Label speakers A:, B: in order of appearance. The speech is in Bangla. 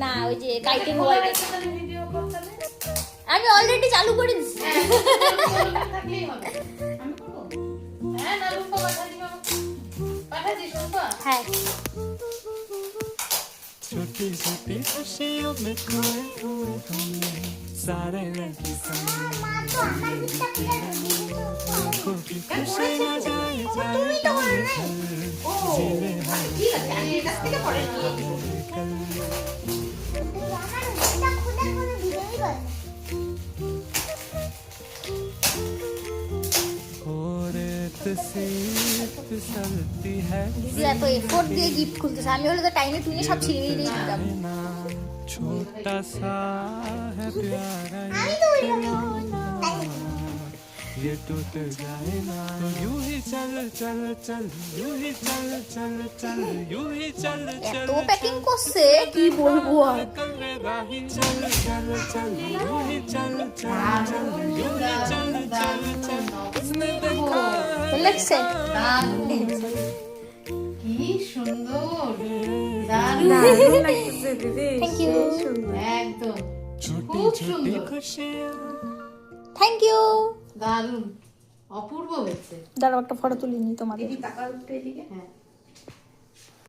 A: না ওই যে কাইটিং ওয়ার্ল্ড আমি অলরেডি চালু করে দিছি। হ্যাঁ
B: छोटी छोटी खुशियों में खोए हुए हमने सारे रंग आंखों की खुशी न जाए जीवे दिदी
A: এত এফোর্ট দিয়ে গিফট খুলতেছে, আমি হলে তো টাইমে টুইনে সব ছিঁড়ে দিয়ে দিতাম।
B: छोटा सा है प्यारा ये टूट जाए ना तो यूं ही चल चल चल यूं ही चल चल चल यूं ही चल चल
A: এত প্যাকিং করছে কি বলবো আর।
B: राही चल चल चल यूं ही चल चल चल यूं ही चल चल चल उसने देखा
A: লাগছে
C: কি সুন্দর,
A: থ্যাংক ইউ
C: একদম
B: छोटी
C: খুব
B: छोटी
C: সুন্দর,
B: खुशियाँ
A: থ্যাংক ইউ।
C: দারুণ, অপূর্ব হয়েছে।
A: দাঁড়াও একটা ফটো তুলে নি তোমাদের।
C: তাকাও একটু এদিকে। হ্যাঁ